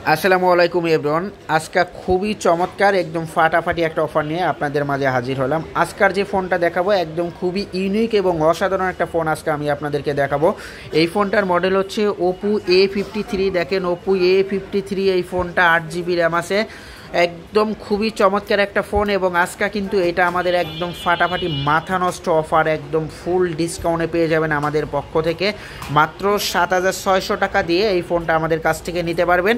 আসসালামু আলাইকুম এভরিওয়ান। আজকে খুবই চমৎকার একদম ফাটাফাটি একটা অফার নিয়ে আপনাদের মাঝে হাজির হলাম। আজকের যে ফোনটা দেখাবো একদম খুবই ইউনিক এবং অসাধারণ একটা ফোন আজকে আমি আপনাদেরকে দেখাবো। এই ফোনটার মডেল হচ্ছে ওপো A53। দেখেন ওপো A53, এই ফোনটা 8GB র্যাম আছে, একদম খুবই চমৎকার একটা ফোন। এবং আজকে কিন্তু এটা আমাদের একদম ফাটাফাটি মাথা নষ্ট অফার, একদম ফুল ডিসকাউন্টে পেয়ে যাবেন আমাদের পক্ষ থেকে। মাত্র 7,600 টাকা দিয়ে এই ফোনটা আমাদের কাছ থেকে নিতে পারবেন।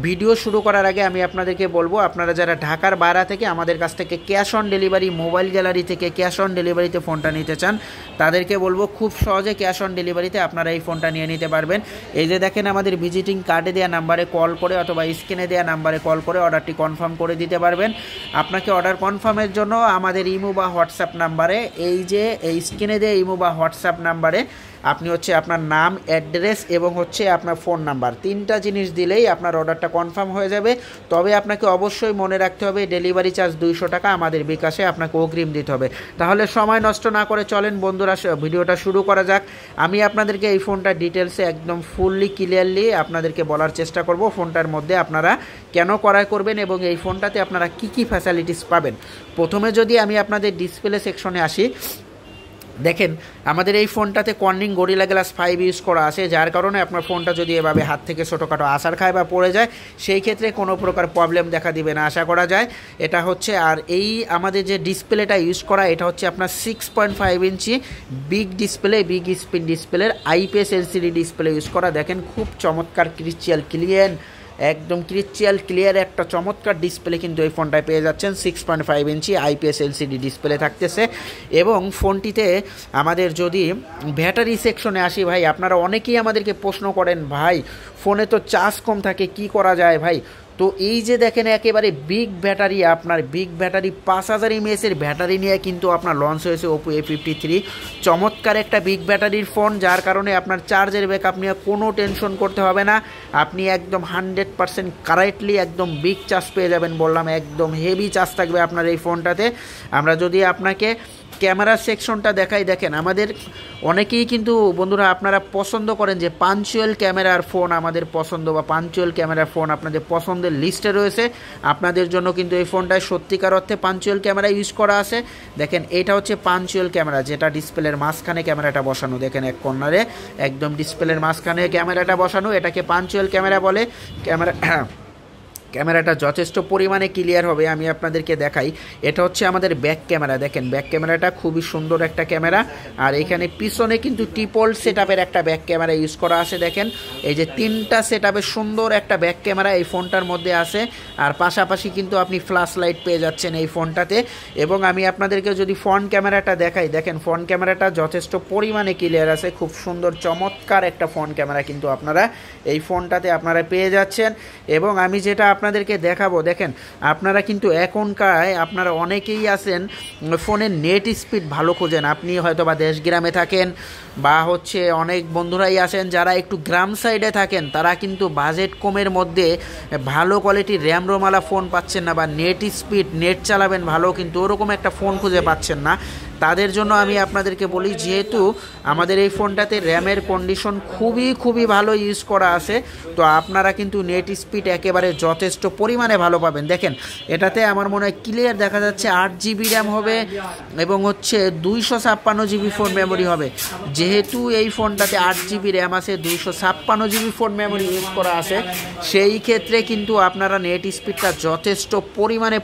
ভিডিও শুরু করার আগে আমি আপনাদেরকে বলবো, আপনারা যারা ঢাকার বাইরে থেকে আমাদের কাছ থেকে cash on delivery, mobile gallery থেকে ক্যাশ অন ডেলিভারিতে ফোনটা নিতে চান, তাদেরকে বলবো খুব সহজে ক্যাশ অন ডেলিভারিতে আপনারা এই ফোনটা নিয়ে নিতে পারবেন। এই যে দেখেন, আমাদের ভিজিটিং কার্ডে দেওয়া নাম্বারে কল করে অথবা স্ক্রিনে দেওয়া নাম্বারে কল করে অর্ডারটি কনফার্ম করে দিতে পারবেন। আপনাকে অর্ডার কনফার্মের জন্য আমাদের ইমো বা হোয়াটসঅ্যাপ নাম্বারে, এই যে এই স্ক্রিনে দেওয়া ইমো বা হোয়াটসঅ্যাপ নাম্বারে আপনি হচ্ছে আপনার নাম, অ্যাড্রেস এবং হচ্ছে আপনার ফোন নাম্বার, তিনটা জিনিস দিলেই আপনার অর্ডারটা কনফার্ম হয়ে যাবে। তবে আপনাকে অবশ্যই মনে রাখতে হবে ডেলিভারি চার্জ 200 টাকা আমাদের বিকাশে আপনাকে অগ্রিম দিতে হবে। তাহলে সময় নষ্ট না করে চলেন বন্ধুরা ভিডিওটা শুরু করা যাক। আমি আপনাদেরকে এই ফোনটা ডিটেলসে একদম ফুললি ক্লিয়ারলি আপনাদেরকে বলার চেষ্টা করব, ফোনটার মধ্যে আপনারা কেন ক্রয় করবেন এবং এই ফোনটাতে আপনারা কি কি ফ্যাসিলিটিস পাবেন। প্রথমে যদি আমি আপনাদের ডিসপ্লে সেকশনে আসি, দেখেন আমাদের এই ফোনটাতে কর্নিং গরিলা গ্লাস 5 ইউজ করা আছে, যার কারণে আপনার ফোনটা যদি এভাবে হাত থেকে ছোটোখাটো আছাড় খায় বা পড়ে যায়, সেই ক্ষেত্রে কোনো প্রকার প্রবলেম দেখা দিবে না আশা করা যায়। এটা হচ্ছে, আর এই আমাদের যে ডিসপ্লেটা ইউজ করা, এটা হচ্ছে আপনার 6.5 ইঞ্চি বিগ ডিসপ্লে, বিগ স্ক্রিন ডিসপ্লের IPS LCD ডিসপ্লে ইউজ করা। দেখেন খুব চমৎকার ক্রিস্টাল ক্লিয়ার, একদম ক্রিস্টাল ক্লিয়ার একটা চমৎকার ডিসপ্লে কিন্তু এই ফোনটায় পেয়ে যাচ্ছেন। 6.5 ইঞ্চি IPS LCD ডিসপ্লে থাকতেছে। এবং ফোনটিতে আমাদের যদি ব্যাটারি সেকশনে আসি, ভাই আপনারা অনেকেই আমাদেরকে প্রশ্ন করেন, ভাই ফোনে তো চার্জ কম থাকে, কি করা যায় ভাই? তো এই যে দেখেন একেবারে বিগ ব্যাটারি, আপনার বিগ ব্যাটারি 5000 mAh ব্যাটারি নিয়ে কিন্তু আপনার লঞ্চ হয়েছে ওপো A53। চমৎকার একটা বিগ ব্যাটারির ফোন, যার কারণে আপনার চার্জের ব্যাকআপ নিয়ে কোনো টেনশন করতে হবে না। আপনি একদম 100% কারেক্টলি একদম বিগ চার্জ পেয়ে যাবেন। বললাম একদম হেভি চার্জ থাকবে আপনার এই ফোনটাতে। আমরা যদি আপনাকে ক্যামেরা সেকশনটা দেখাই, দেখেন আমাদের অনেকেই কিন্তু বন্ধুরা আপনারা পছন্দ করেন যে পাঞ্চুয়াল ক্যামেরার ফোন আমাদের পছন্দ, বা পাঞ্চুয়াল ক্যামেরার ফোন আপনাদের পছন্দের লিস্টে রয়েছে। আপনাদের জন্য কিন্তু এই ফোনটায় সত্যিকার অর্থে পাঞ্চুয়াল ক্যামেরা ইউজ করা আছে। দেখেন এটা হচ্ছে পাঞ্চুয়াল ক্যামেরা, যেটা ডিসপ্লের মাঝখানে ক্যামেরাটা বসানো, দেখেন এক কর্নারে একদম ডিসপ্লের মাঝখানে ক্যামেরাটা বসানো, এটাকে পাঞ্চুয়াল ক্যামেরা বলে। ক্যামেরাটা যথেষ্ট পরিমাণে ক্লিয়ার হবে। আমি আপনাদেরকে দেখাই, এটা হচ্ছে আমাদের ব্যাক ক্যামেরা। দেখেন ব্যাক ক্যামেরাটা খুবই সুন্দর একটা ক্যামেরা। আর এখানে পিছনে কিন্তু ট্রিপল সেটআপের একটা ব্যাক ক্যামেরা ইউজ করা আছে। দেখেন এই যে 3টা সেটআপের সুন্দর একটা ব্যাক ক্যামেরা এই ফোনটার মধ্যে আছে। আর পাশাপাশি কিন্তু আপনি ফ্ল্যাশ লাইট পেয়ে যাচ্ছেন এই ফোনটাতে। এবং আমি আপনাদেরকে যদি ফ্রন্ট ক্যামেরাটা দেখাই, দেখেন ফ্রন্ট ক্যামেরাটা যথেষ্ট পরিমাণে ক্লিয়ার আছে, খুব সুন্দর চমৎকার একটা ফ্রন্ট ক্যামেরা কিন্তু আপনারা এই ফোনটাতে আপনারা পেয়ে যাচ্ছেন। এবং আমি যেটা আপনাদেরকে দেখাবো, দেখেন আপনারা কিন্তু এখনকার আপনারা অনেকেই আছেন ফোনের নেট স্পিড ভালো খোঁজেন। আপনি হয়তো বা দেশ গ্রামে থাকেন, বা হচ্ছে অনেক বন্ধুরাই আছেন যারা একটু গ্রাম সাইডে থাকেন, তারা কিন্তু বাজেট কমের মধ্যে ভালো কোয়ালিটির র্যাম রোমালা ফোন পাচ্ছেন না, বা নেট স্পিড, নেট চালাবেন ভালো কিন্তু ওরকম একটা ফোন খুঁজে পাচ্ছেন না। তাদের জন্য আমি আপনাদেরকে বলি, যেহেতু আমাদের এই ফোনটাতে র্যামের কন্ডিশন খুবই ভালো ইউজ করা আছে, তো আপনারা কিন্তু নেট স্পিড একেবারে যথেষ্ট পরিমাণে ভালো পাবেন। দেখেন এটাতে আমার মনে হয় ক্লিয়ার দেখা যাচ্ছে 8GB র্যাম হবে এবং হচ্ছে 256GB ফোন মেমোরি হবে। যেহেতু এই ফোনটাতে 8GB র্যাম আছে, 256GB ফোন মেমোরি ইউজ করা আছে, সেই ক্ষেত্রে কিন্তু আপনারা নেট স্পিডটা যথেষ্ট পরিমাণে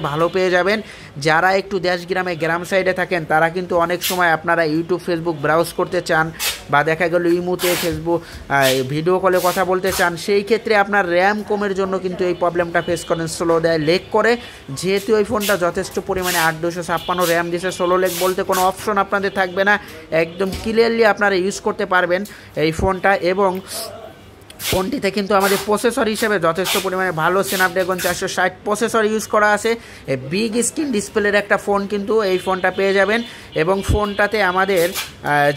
ভালো পেয়ে যাবেন। যারা একটু দেশ গ্রামে গ্রাম সাইডে থাকেন, তারা কিন্তু অনেক সময় আপনারা ইউটিউব ফেসবুক ব্রাউজ করতে চান, বা দেখা গেল ইমুতে ফেসবুক ভিডিও কলে কথা বলতে চান, সেই ক্ষেত্রে আপনার র্যাম কমের জন্য কিন্তু এই প্রবলেমটা ফেস করেন, স্লো দেয়, লেগ করে। যেহেতু এই ফোনটা যথেষ্ট পরিমাণে 8/256 র্যাম দিয়েছে, স্লো লেগ বলতে কোনো অপশন আপনাদের থাকবে না, একদম ক্লিয়ারলি আপনারা ইউজ করতে পারবেন এই ফোনটা। এবং ফোনটিতে কিন্তু আমাদের প্রসেসর হিসেবে যথেষ্ট পরিমাণে ভালো স্ন্যাপড্রাগন 460 প্রসেসর ইউজ করা আছে। বিগ স্ক্রিন ডিসপ্লের একটা ফোন কিন্তু এই ফোনটা পেয়ে যাবেন। এবং ফোনটাতে আমাদের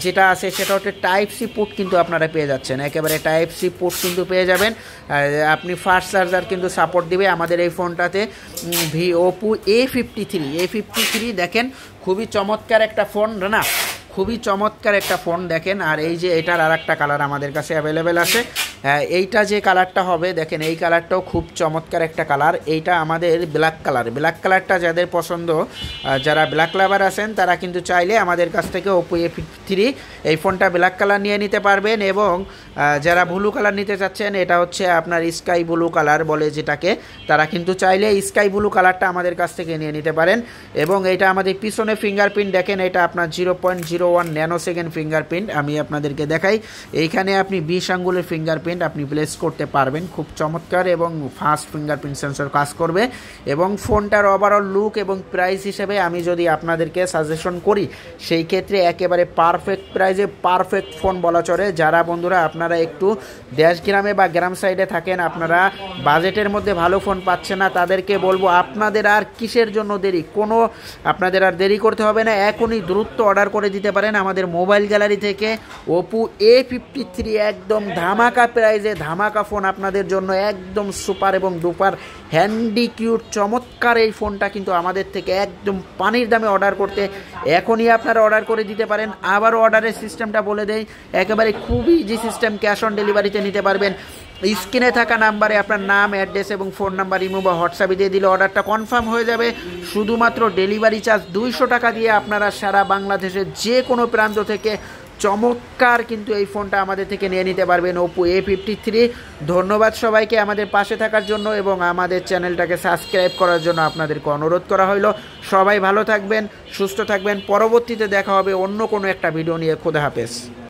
যেটা আছে সেটা হচ্ছে Type-C পোর্ট কিন্তু আপনারা পেয়ে যাচ্ছেন, একেবারে Type-C পোর্ট কিন্তু পেয়ে যাবেন। আপনি ফাস্ট চার্জার কিন্তু সাপোর্ট দিবে আমাদের এই ফোনটাতে। ওপো A53 দেখেন খুবই চমৎকার একটা ফোন না, খুবই চমৎকার একটা ফোন দেখেন। আর এই যে এটার আর একটা কালার আমাদের কাছে অ্যাভেলেবেল আছে, এইটা যে কালারটা হবে দেখেন, এই কালারটাও খুব চমৎকার একটা কালার। এইটা আমাদের ব্ল্যাক কালার। ব্ল্যাক কালারটা যাদের পছন্দ, যারা ব্ল্যাক লাভার আছেন তারা কিন্তু চাইলে আমাদের কাছ থেকে ওপো A53 এই ফোনটা ব্ল্যাক কালার নিয়ে নিতে পারবেন। এবং যারা ব্লু কালার নিতে চাচ্ছেন, এটা হচ্ছে আপনার স্কাই ব্লু কালার বলে যেটাকে, তারা কিন্তু চাইলে স্কাই ব্লু কালারটা আমাদের কাছ থেকে নিয়ে নিতে পারেন। এবং এটা আমাদের পিছনে ফিঙ্গারপ্রিন্ট দেখেন, এটা আপনার 0.01 ন্যানো সেকেন্ড ফিঙ্গারপ্রিন্ট। আমি আপনাদেরকে দেখাই, এইখানে আপনি 20 আঙ্গুলের ফিঙ্গারপ্রিন্ট আপনি প্লেস করতে পারবেন। খুব চমৎকার এবং ফাস্ট ফিঙ্গারপ্রিন্ট সেন্সর কাজ করবে। এবং ফোনটার ওভারঅল লুক এবং প্রাইস হিসেবে আমি যদি আপনাদেরকে সাজেশন করি, সেই ক্ষেত্রে একেবারে পারফেক্ট প্রাইসে পারফেক্ট ফোন বলা চলে। যারা বন্ধুরা আপনারা একটু দেশ গ্রামে বা গ্রাম সাইডে থাকেন, আপনারা বাজেটের মধ্যে ভালো ফোন পাচ্ছেন না, তাদেরকে বলবো আপনাদের আর কিসের জন্য দেরি, আপনাদের আর দেরি করতে হবে না, এখনই দ্রুত অর্ডার করে দিতে পারেন আমাদের মোবাইল গ্যালারি থেকে। ওপো A53 একদম ধামাকা প্রাইজে ধামাকা ফোন আপনাদের জন্য, একদম সুপার এবং ডুপার হ্যান্ডি কিউট চমৎকার এই ফোনটা কিন্তু আমাদের থেকে একদম পানির দামে অর্ডার করতে এখনই আপনারা অর্ডার করে দিতে পারেন। আবারও অর্ডারের সিস্টেমটা বলে দেই, একেবারে খুবই ইজি সিস্টেম, ক্যাশ অন ডেলিভারিতে নিতে পারবেন। স্ক্রিনে থাকা নাম্বারে আপনার নাম, অ্যাড্রেস এবং ফোন নাম্বার ইমো বা হোয়াটসঅ্যাপে দিয়ে দিলে অর্ডারটা কনফার্ম হয়ে যাবে। শুধুমাত্র ডেলিভারি চার্জ 200 টাকা দিয়ে আপনারা সারা বাংলাদেশের যে কোনো প্রান্ত থেকে চমৎকার কিন্তু এই ফোনটা আমাদের থেকে নিয়ে নিতে পারবেন, ওপো A53। ধন্যবাদ সবাইকে আমাদের পাশে থাকার জন্য এবং আমাদের চ্যানেলটাকে সাবস্ক্রাইব করার জন্য আপনাদেরকে অনুরোধ করা হইল। সবাই ভালো থাকবেন, সুস্থ থাকবেন। পরবর্তীতে দেখা হবে অন্য কোনো একটা ভিডিও নিয়ে। খোদা হাফেজ।